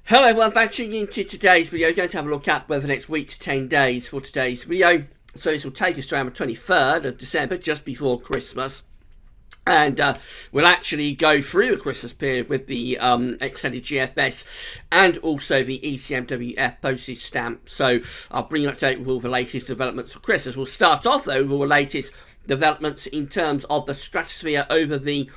Hello everyone, thanks for tuning into today's video. We're going to have a look at whether the next week to 10 days for today's video. So this will take us to around the 23rd of December, just before Christmas. And we'll actually go through the Christmas period with the extended GFS and also the ECMWF postage stamp. So I'll bring you an update with all the latest developments for Christmas. We'll start off though with all the latest developments in terms of the stratosphere over the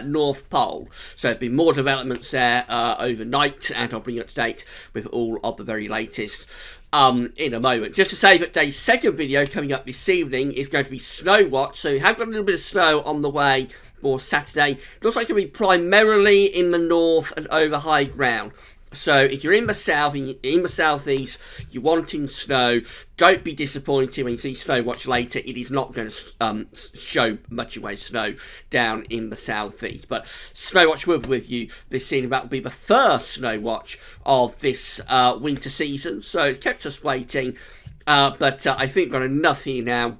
North Pole. So there'll be more developments there overnight, and I'll bring you up to date with all of the very latest in a moment. Just to say that today's second video coming up this evening is going to be Snow Watch. So we have got a little bit of snow on the way for Saturday. Looks like it'll be primarily in the north and over high ground. So if you're in the south, in the southeast, you're wanting snow, don't be disappointed when you see Snow Watch later. It is not going to show much away snow down in the southeast. But Snow Watch will be with you this evening. That will be the first Snow Watch of this winter season. So it kept us waiting. But I think we've got enough here now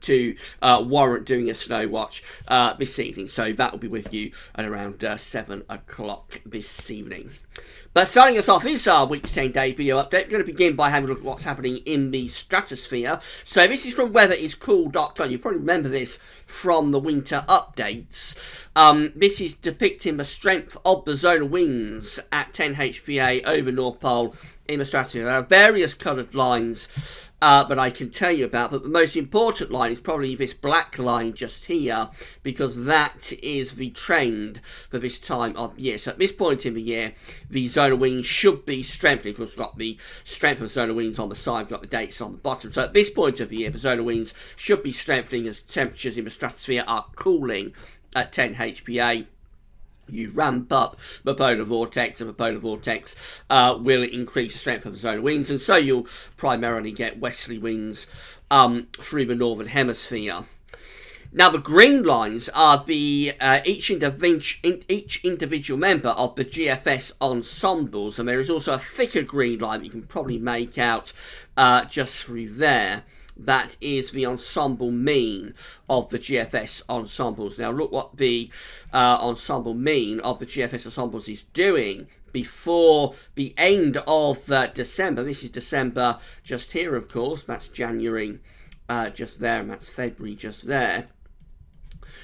to warrant doing a Snow Watch this evening. So that will be with you at around 7 o'clock this evening. But starting us off is our week to 10 day video update. We're going to begin by having a look at what's happening in the stratosphere. So this is from weatheriscool.com. You probably remember this from the winter updates. This is depicting the strength of the zonal winds at 10 HPA over North Pole in the stratosphere. There are various coloured lines that I can tell you about, but the most important line is probably this black line just here, because that is the trend for this time of year. So at this point in the year, the zonal winds should be strengthening, because we've got the strength of the zonal winds on the side, we've got the dates on the bottom. So at this point of the year, the zonal winds should be strengthening as temperatures in the stratosphere are cooling at 10 HPA. You ramp up the polar vortex, and the polar vortex will increase the strength of the zonal winds, and so you'll primarily get westerly winds through the northern hemisphere. Now the green lines are the each individual member of the GFS ensembles, and there is also a thicker green line that you can probably make out just through there. That is the ensemble mean of the GFS ensembles. Now look what the ensemble mean of the GFS ensembles is doing before the end of December. This is December just here, of course. That's January just there, and that's February just there.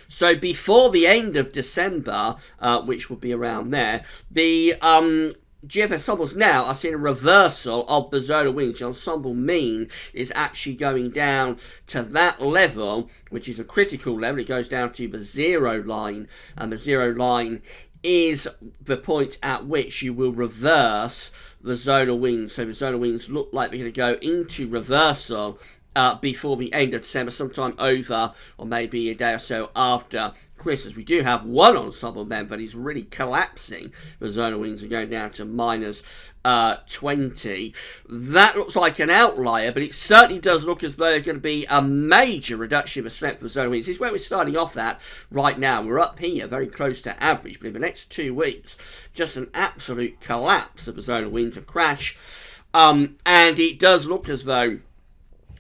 So before the end of December, which will be around there, the GFS ensembles now are seeing a reversal of the zonal winds. The ensemble mean is actually going down to that level, which is a critical level. It goes down to the zero line, and the zero line is the point at which you will reverse the zonal winds. So the zonal winds look like they're going to go into reversal before the end of December, sometime over, or maybe a day or so after Christmas. We do have one ensemble member that is really collapsing. The zonal winds are going down to minus 20. That looks like an outlier, but it certainly does look as though there's going to be a major reduction of the strength of the zonal winds. This is where we're starting off at right now. We're up here, very close to average, but in the next 2 weeks, just an absolute collapse of the zonal winds, a crash. And it does look as though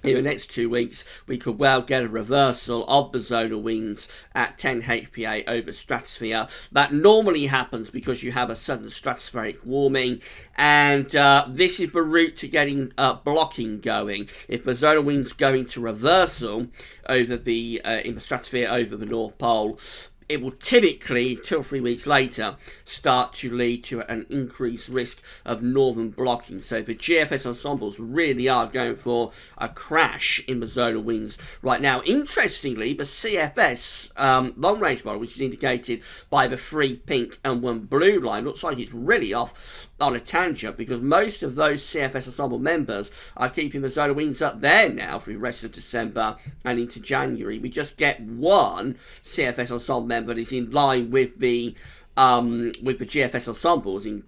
in the next 2 weeks, we could well get a reversal of the zonal winds at 10 HPA over stratosphere. That normally happens because you have a sudden stratospheric warming, and this is the route to getting blocking going. If the zonal winds go into reversal over the in the stratosphere over the North Pole, it will typically, 2 or 3 weeks later, start to lead to an increased risk of northern blocking. So the GFS ensembles really are going for a crash in the zonal winds right now. Interestingly, the CFS long-range model, which is indicated by the 3 pink and 1 blue line, looks like it's really off on a tangent, because most of those CFS ensemble members are keeping the zonal winds up there now for the rest of December and into January. We just get one CFS ensemble member that is in line with the GFS ensembles in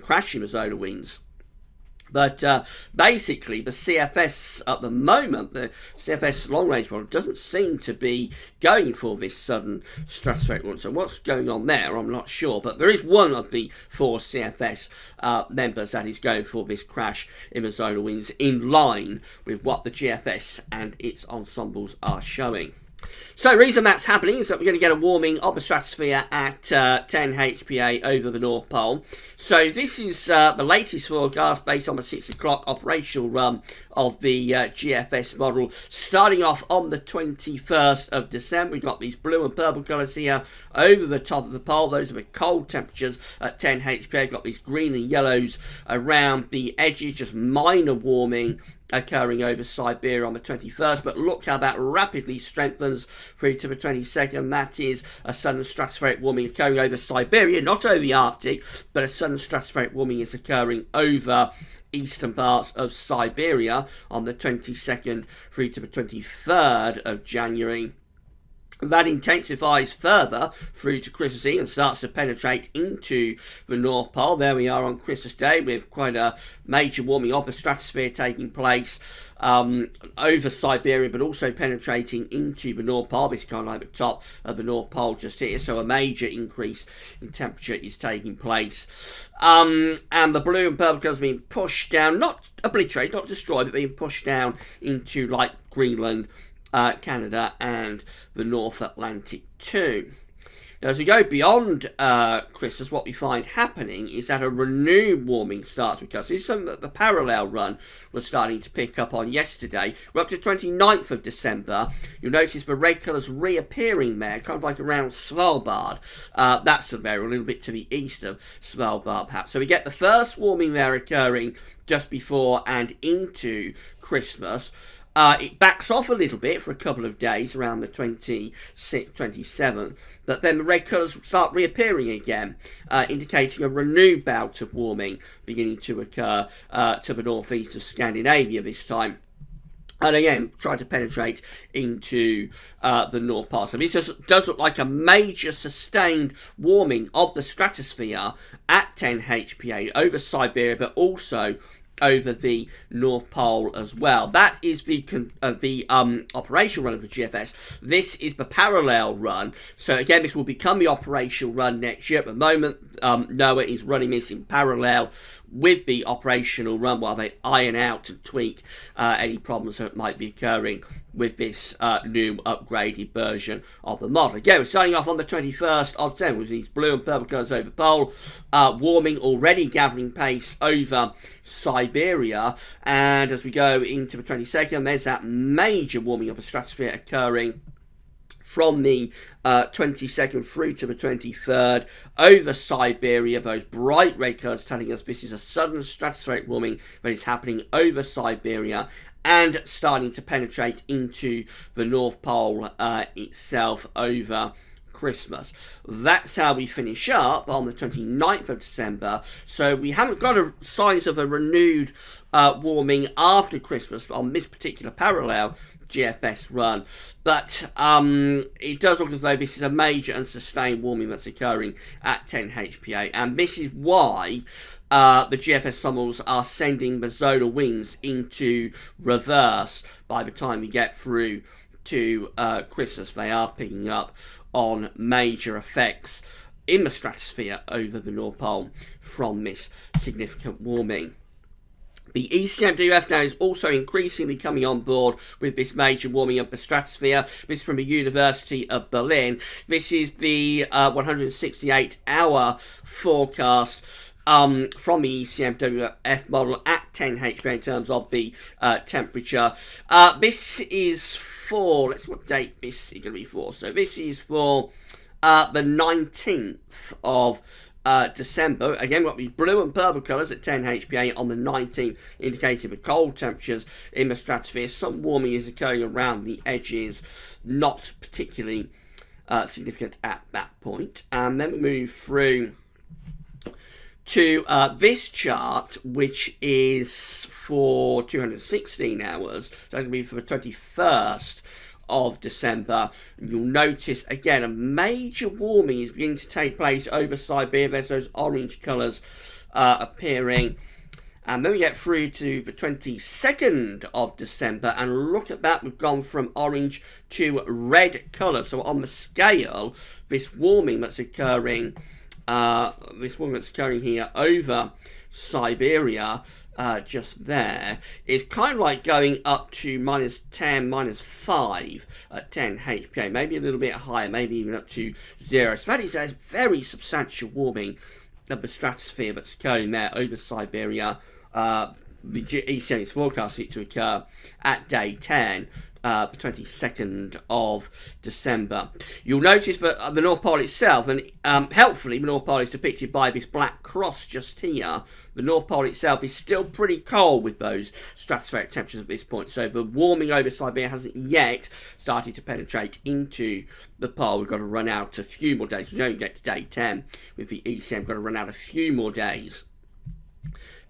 crashing the zonal winds. But basically, the CFS at the moment, the CFS long-range model, doesn't seem to be going for this sudden stratospheric one. So what's going on there, I'm not sure. But there is one of the 4 CFS members that is going for this crash in the zonal winds, in line with what the GFS and its ensembles are showing. So the reason that's happening is that we're going to get a warming of the stratosphere at 10 HPA over the North Pole. So this is the latest forecast based on the 6 o'clock operational run of the GFS model. Starting off on the 21st of December, we've got these blue and purple colours here over the top of the pole. Those are the cold temperatures at 10 HPA. We've got these green and yellows around the edges, just minor warming occurring over Siberia on the 21st, but look how that rapidly strengthens through to the 22nd. That is a sudden stratospheric warming occurring over Siberia, not over the Arctic, but a sudden stratospheric warming is occurring over eastern parts of Siberia on the 22nd through to the 23rd of January. That intensifies further through to Christmas Eve and starts to penetrate into the North Pole. There we are on Christmas Day with quite a major warming of the stratosphere taking place over Siberia, but also penetrating into the North Pole. This is kind of like the top of the North Pole just here. So a major increase in temperature is taking place. And the blue and purple colours being pushed down, not obliterated, not destroyed, but being pushed down into like Greenland, Canada and the North Atlantic too. Now, as we go beyond Christmas, what we find happening is that a renewed warming starts with us. This is something that the parallel run was starting to pick up on yesterday. We're up to 29th of December. You'll notice the red colours reappearing there, kind of like around Svalbard. That's sort of area, a little bit to the east of Svalbard, perhaps. So we get the first warming there occurring just before and into Christmas. It backs off a little bit for a couple of days around the 26th, 27th, but then the red colours start reappearing again, indicating a renewed bout of warming beginning to occur to the northeast of Scandinavia this time. And again, try to penetrate into the North Pole. So this does look like a major sustained warming of the stratosphere at 10 HPA over Siberia, but also over the North Pole as well. That is the operational run of the GFS. This is the parallel run. So again, this will become the operational run next year. At the moment, NOAA is running this in parallel with the operational run while they iron out and tweak any problems that might be occurring with this new upgraded version of the model. Again, we're starting off on the 21st of December with these blue and purple colours over the pole, warming already gathering pace over Siberia, and as we go into the 22nd, there's that major warming of the stratosphere occurring from the 22nd through to the 23rd over Siberia. Those bright red colours telling us this is a sudden stratospheric warming that is happening over Siberia and starting to penetrate into the North Pole itself over Christmas. That's how we finish up on the 29th of December. So we haven't got signs of a renewed warming after Christmas on this particular parallel GFS run, but it does look as though this is a major and sustained warming that's occurring at 10 HPA, and this is why the GFS models are sending the zonal winds into reverse by the time we get through to Christmas. They are picking up on major effects in the stratosphere over the North Pole from this significant warming. The ECMWF now is also increasingly coming on board with this major warming of the stratosphere. This is from the University of Berlin. This is the 168-hour forecast from the ECMWF model at 10 HPA in terms of the temperature. This is for, what date this is going to be for. So this is for the 19th of December. Again, we've got these blue and purple colours at 10 HPA on the 19th, indicating the cold temperatures in the stratosphere. Some warming is occurring around the edges, not particularly significant at that point. And then we move through to this chart, which is for 216 hours. So it's going to be for the 21st of December. You'll notice again a major warming is beginning to take place over Siberia. There's those orange colours appearing, and then we get through to the 22nd of December, and look at that, we've gone from orange to red colour. So on the scale, this warming that's occurring this one that's going here over Siberia, just there, is kind of like going up to -10, -5 at 10 HPA, maybe a little bit higher, maybe even up to 0. So that is a very substantial warming of the stratosphere that's occurring there over Siberia. The ECM is forecasting it to occur at day 10. The 22nd of December. You'll notice that the North Pole itself, and helpfully the North Pole is depicted by this black cross just here. The North Pole itself is still pretty cold with those stratospheric temperatures at this point, so the warming over Siberia hasn't yet started to penetrate into the pole. We've got to run out a few more days. We don't get to day 10 with the ECM. We've got to run out a few more days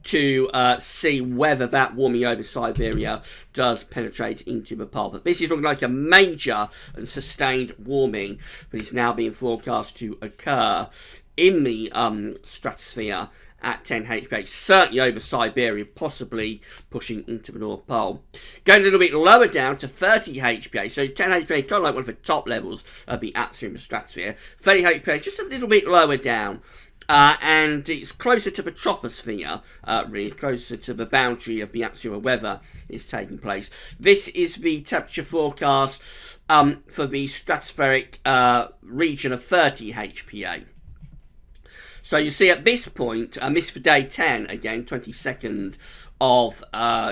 to see whether that warming over Siberia does penetrate into the pole. But this is looking like a major and sustained warming that is now being forecast to occur in the stratosphere at 10 HPA, certainly over Siberia, possibly pushing into the North Pole. Going a little bit lower down to 30 HPA, so 10 HPA kind of like one of the top levels of the atmosphere in the stratosphere. 30 HPA just a little bit lower down. And it's closer to the troposphere, really closer to the boundary of the atmosphere where weather is taking place. This is the temperature forecast for the stratospheric region of 30 HPA. So you see at this point, and this for day 10 again, 22nd of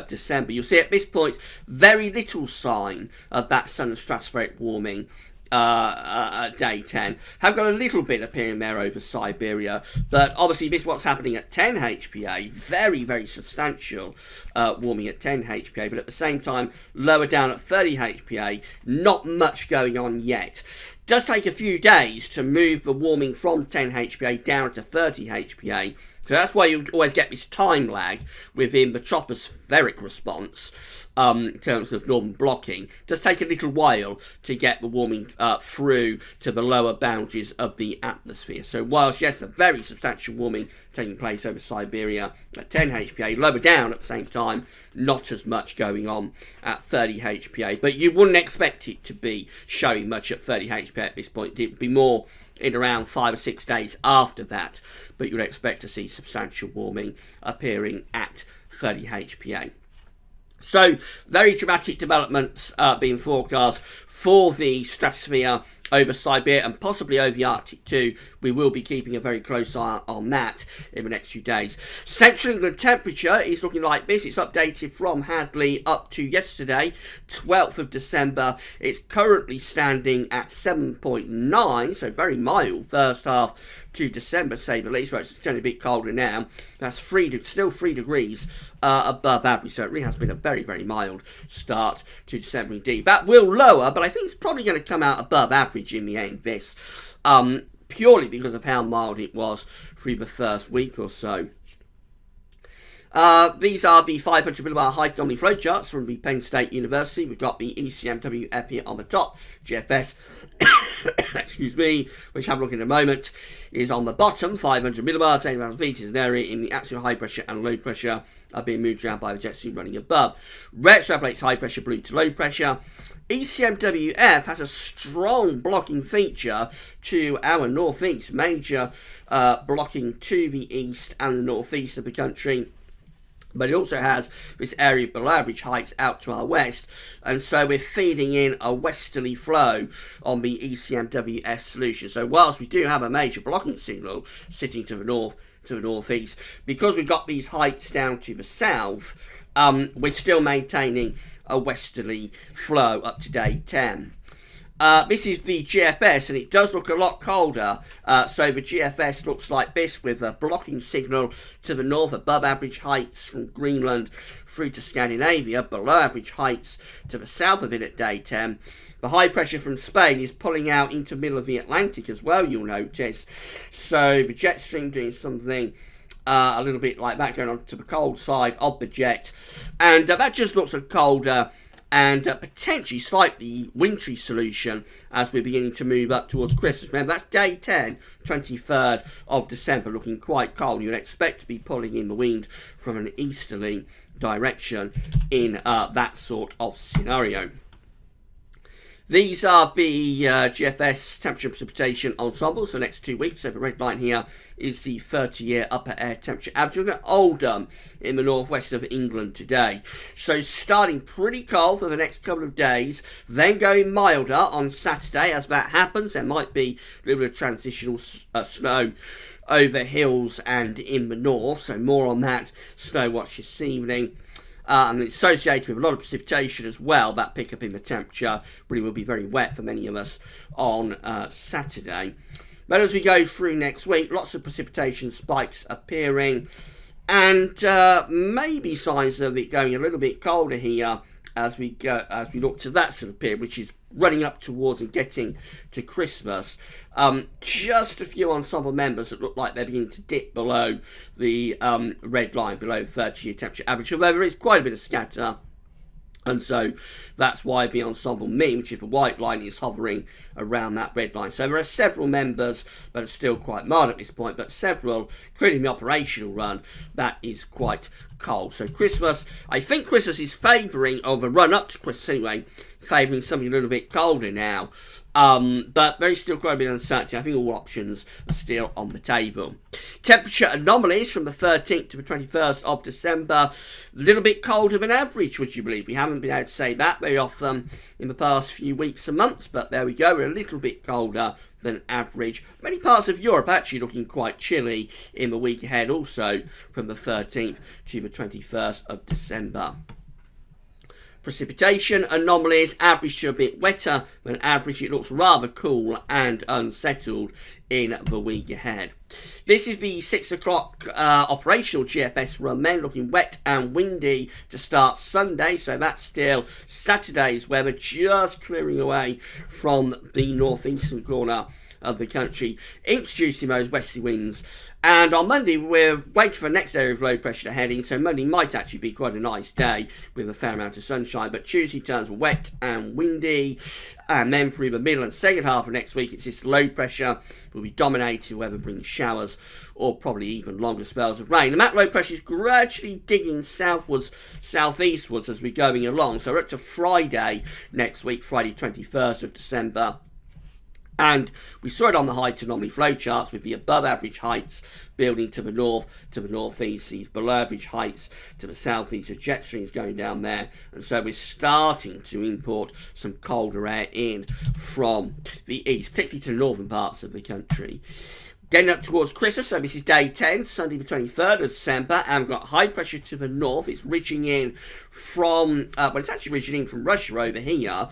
December, you'll see at this point very little sign of that sudden stratospheric warming. Day 10 have got a little bit appearing there over Siberia, but obviously this is what's happening at 10 HPA, very, very substantial warming at 10 HPA, but at the same time lower down at 30 HPA, not much going on yet. It does take a few days to move the warming from 10 HPA down to 30 HPA, so that's why you always get this time lag within the tropospheric response. In terms of northern blocking, it does take a little while to get the warming through to the lower boundaries of the atmosphere. So whilst, yes, a very substantial warming taking place over Siberia at 10 HPA, lower down at the same time, not as much going on at 30 HPA. But you wouldn't expect it to be showing much at 30 HPA at this point. It would be more in around 5 or 6 days after that, but you'd expect to see substantial warming appearing at 30 HPA. So, very dramatic developments being forecast for the stratosphere over Siberia and possibly over the Arctic too. We will be keeping a very close eye on that in the next few days. Central England temperature is looking like this. It's updated from Hadley up to yesterday, 12th of December. It's currently standing at 7.9, so very mild first half to December, say the least. Well, it's getting a bit colder now. That's still 3 degrees above average, so it really has been a very, very mild start to December indeed. That will lower, but I think it's probably going to come out above average in the end, this, purely because of how mild it was through the first week or so. These are the 500 millibar high anomaly flow charts from the Penn State University. We've got the ECMWF here on the top, GFS, excuse me, which have a look in a moment, is on the bottom, 500 millibar, 10,000 feet is an area in the actual high pressure and low pressure are being moved around by the jet stream running above. Red extrapolates high pressure, blue to low pressure. ECMWF has a strong blocking feature to our northeast, major blocking to the east and the northeast of the country. But it also has this area below average heights out to our west, and so we're feeding in a westerly flow on the ECMWS solution. So whilst we do have a major blocking signal sitting to the north, to the northeast, because we've got these heights down to the south, we're still maintaining a westerly flow up to day 10. This is the GFS, and it does look a lot colder. So the GFS looks like this, with a blocking signal to the north, above average heights from Greenland through to Scandinavia, below average heights to the south of it at day 10. The high pressure from Spain is pulling out into the middle of the Atlantic as well, you'll notice. So the jet stream doing something a little bit like that, going on to the cold side of the jet. And that just looks a colder and potentially slightly wintry solution as we're beginning to move up towards Christmas. Remember, that's day 10, 23rd of December, looking quite cold. You'd expect to be pulling in the wind from an easterly direction in that sort of scenario. These are the GFS temperature precipitation ensembles for the next 2 weeks. So the red line here is the 30-year upper air temperature average. We're going to Oldham in the northwest of England today. So starting pretty cold for the next couple of days, then going milder on Saturday. As that happens, there might be a little bit of transitional snow over hills and in the north. So more on that snow watch this evening. And it's associated with a lot of precipitation as well. That pickup in the temperature really will be very wet for many of us on Saturday. But as we go through next week, lots of precipitation spikes appearing, and maybe signs of it going a little bit colder here as we look to that sort of period, which is running up towards and getting to Christmas. Just a few ensemble members that look like they're beginning to dip below the red line, below 30-year temperature average, although there is quite a bit of scatter. And so that's why the ensemble mean, which is the white line, is hovering around that red line. So there are several members that are still quite mild at this point, but several, including the operational run, that is quite cold. So Christmas, I think Christmas is favouring, or the run up to Christmas anyway, favouring something a little bit colder now. But there is still quite a bit of uncertainty. I think all options are still on the table. Temperature anomalies from the 13th to the 21st of December. A little bit colder than average, would you believe? We haven't been able to say that very often in the past few weeks and months, but there we go. We're a little bit colder than average. Many parts of Europe actually looking quite chilly in the week ahead also, from the 13th to the 21st of December. Precipitation anomalies, average to a bit wetter than average. It looks rather cool and unsettled in the week ahead. This is the 6 o'clock operational GFS run then, looking wet and windy to start Sunday. So that's still Saturday's weather, just clearing away from the northeastern corner of the country, introducing those westerly winds. And on Monday, we're waiting for the next area of low pressure to head in, so Monday might actually be quite a nice day with a fair amount of sunshine, but Tuesday turns wet and windy, and then through the middle and second half of next week, it's this low pressure will be dominated, whether bringing showers or probably even longer spells of rain. And that low pressure is gradually digging southwards, southeastwards as we're going along, so we're up to Friday next week, Friday 21st of December. And we saw it on the height anomaly flow charts with the above average heights building to the north, to the northeast, these below average heights to the southeast, the jet streams going down there. And so we're starting to import some colder air in from the east, particularly to the northern parts of the country. Getting up towards Christmas, so this is day 10, Sunday the 23rd of December, and we've got high pressure to the north. It's ridging in from, it's actually ridging in from Russia over here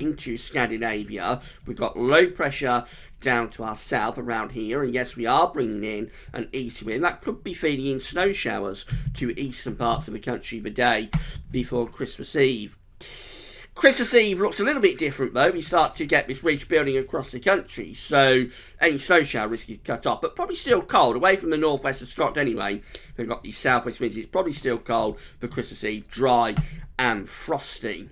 into Scandinavia. We've got low pressure down to our south around here, and yes, we are bringing in an east wind. That could be feeding in snow showers to eastern parts of the country the day before Christmas Eve. Christmas Eve looks a little bit different though. We start to get this ridge building across the country, so any snow shower risk is cut off, but probably still cold away from the northwest of Scotland anyway. We've got these southwest winds. It's probably still cold for Christmas Eve, dry and frosty.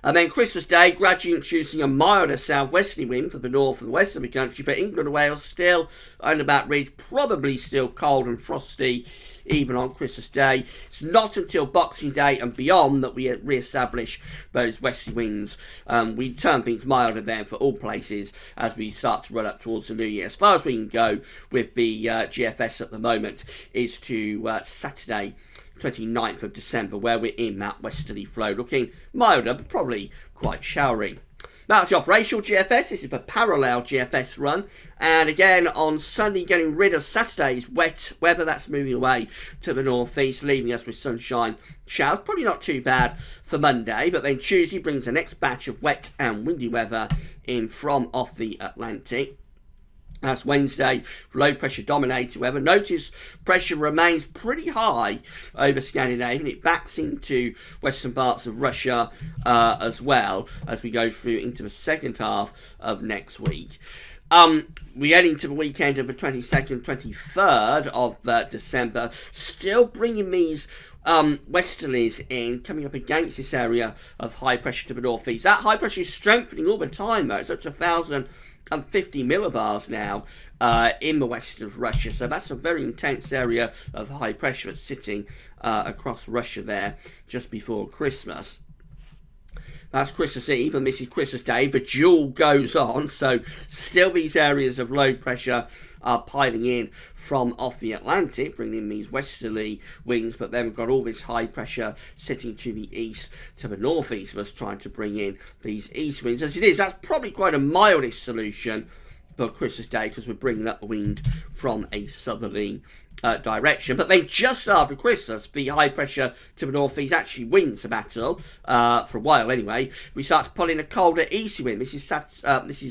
And then Christmas Day, gradually introducing a milder southwesterly wind for the north and west of the country, but England and Wales still on the back ridge, probably still cold and frosty even on Christmas Day. It's not until Boxing Day and beyond that we re-establish those westerly winds. We turn things milder then for all places as we start to run up towards the new year. As far as we can go with the GFS at the moment is to Saturday 29th of December, where we're in that westerly flow, looking milder but probably quite showery. That's the operational GFS. This is the parallel GFS run, and again on Sunday getting rid of Saturday's wet weather. That's moving away to the northeast, leaving us with sunshine showers. Probably not too bad for Monday, but then Tuesday brings the next batch of wet and windy weather in from off the Atlantic. That's Wednesday, low pressure dominated weather. Notice pressure remains pretty high over Scandinavia, and it backs into western parts of Russia as well as we go through into the second half of next week. We're heading to the weekend of the 22nd, 23rd of December, still bringing these westerlies in, coming up against this area of high pressure to the northeast. That high pressure is strengthening all the time though. It's up to 1,050 millibars now in the west of Russia, so that's a very intense area of high pressure that's sitting across Russia there just before Christmas. That's Christmas Eve, and this is Christmas Day. The duel goes on, so still these areas of low pressure are piling in from off the Atlantic, bringing in these westerly winds, but then we've got all this high pressure sitting to the east, to the northeast of us, trying to bring in these east winds. As it is, that's probably quite a mildish solution for Christmas Day, because we're bringing up the wind from a southerly direction. But then just after Christmas, the high pressure to the northeast actually wins the battle, for a while anyway. We start to pull in a colder easty wind. This is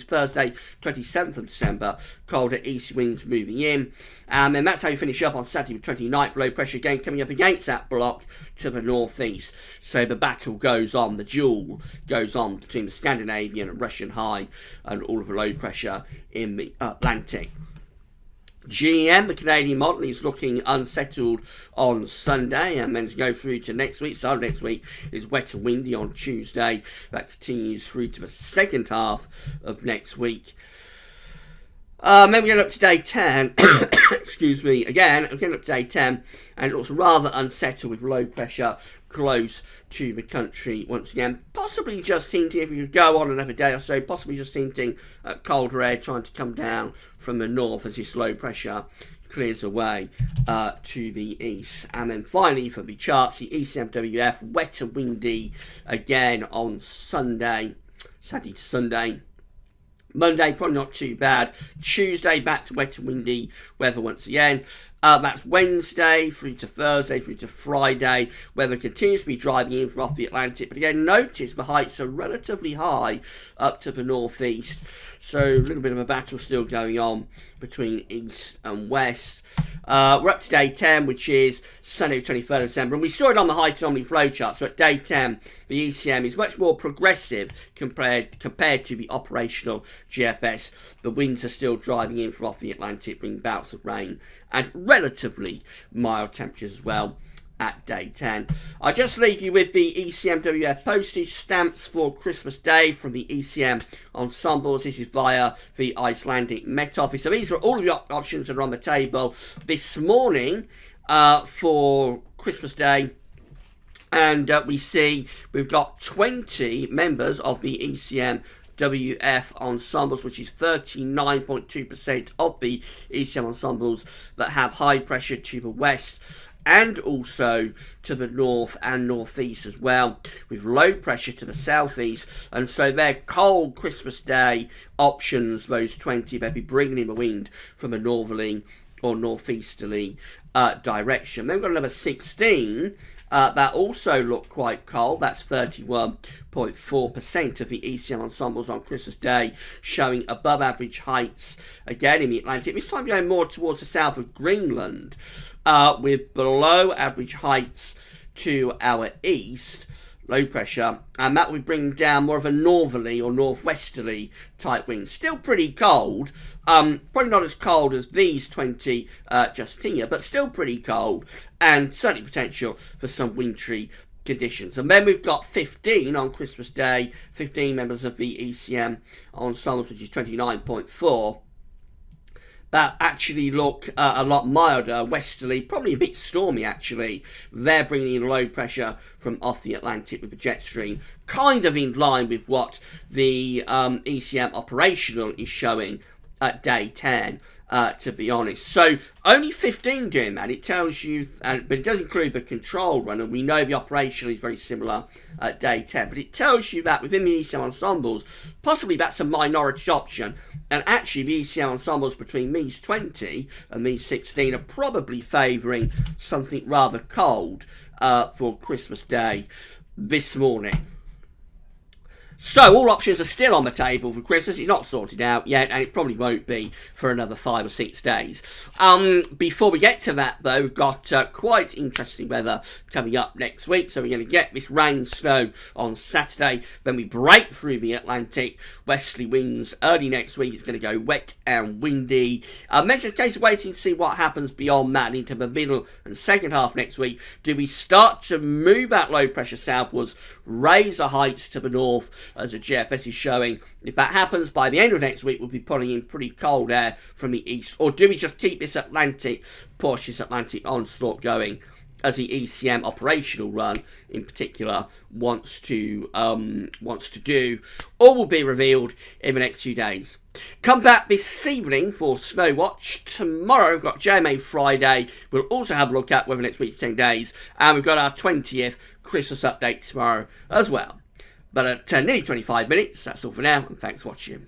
Thursday, 27th of December. Colder easty winds moving in. And that's how you finish up on Saturday the 29th. Low pressure again coming up against that block to the northeast. So the battle goes on, the duel goes on between the Scandinavian and Russian high and all of the low pressure in the Atlantic. GEM, the Canadian model, is looking unsettled on Sunday, and then to go through to next week. Start of next week is wet and windy on Tuesday. That continues through to the second half of next week. Then we get up to day 10, excuse me, again up to day 10, and it looks rather unsettled with low pressure close to the country once again. Possibly just hinting, if we could go on another day or so, possibly just hinting at colder air trying to come down from the north as this low pressure clears away to the east. And then finally for the charts, the ECMWF, wet and windy again on Sunday, Saturday to Sunday. Monday, probably not too bad. Tuesday, back to wet and windy weather once again. That's Wednesday through to Thursday through to Friday. Weather continues to be driving in from off the Atlantic. But again, notice the heights are relatively high up to the northeast. So a little bit of a battle still going on between east and west. We're up to day 10, which is Sunday, 23rd of December. And we saw it on the high anomaly flow chart. So at day 10, the ECM is much more progressive compared to the operational GFS. The winds are still driving in from off the Atlantic, bringing bouts of rain and relatively mild temperatures as well at day 10. I'll just leave you with the ECMWF postage stamps for Christmas Day from the ECM ensembles. This is via the Icelandic Met Office. So these are all of the options that are on the table this morning for Christmas Day. And we see we've got 20 members of the ECM WF ensembles, which is 39.2% of the ECM ensembles that have high pressure to the west and also to the north and northeast as well, with low pressure to the southeast. And so they're cold Christmas Day options, those 20. They'll be bringing in the wind from a northerly or northeasterly direction. Then we've got another 16 that also look quite cold. That's 31.4% of the ECM ensembles on Christmas Day, showing above average heights again in the Atlantic. This time going more towards the south of Greenland, with below average heights to our east, low pressure, and that would bring down more of a northerly or northwesterly type wind. Still pretty cold, probably not as cold as these 20 just here, but still pretty cold, and certainly potential for some wintry conditions. And then we've got 15 on Christmas Day, 15 members of the ECM ensembles, which is 29.4. That actually look a lot milder, westerly, probably a bit stormy actually. They're bringing in low pressure from off the Atlantic with the jet stream, kind of in line with what the ECM operational is showing at day 10, to be honest. So only 15 doing that. It tells you, but it does include the control run, and we know the operational is very similar at day 10. But it tells you that within the ECM ensembles, possibly that's a minority option. And actually, the ECM ensembles between these 20 and these 16 are probably favouring something rather cold for Christmas Day this morning. So all options are still on the table for Christmas. It's not sorted out yet, and it probably won't be for another 5 or 6 days. Before we get to that, though, we've got quite interesting weather coming up next week. So we're going to get this rain, snow on Saturday. Then we break through the Atlantic. Westerly winds early next week. It's going to go wet and windy. Mentioned a case of waiting to see what happens beyond that into the middle and second half next week. Do we start to move that low pressure southwards, raise the heights to the north, as the GFS is showing? If that happens by the end of next week, we'll be pulling in pretty cold air from the east. Or do we just keep this Atlantic, push this Atlantic onslaught going ECM operational run in particular wants to do, all will be revealed in the next few days. Come back this evening for Snow Watch. Tomorrow we've got JMA Friday. We'll also have a look at Weather Next Week 10 days, and we've got our 20th Christmas update tomorrow as well. But at nearly 25 minutes, that's all for now, and thanks for watching.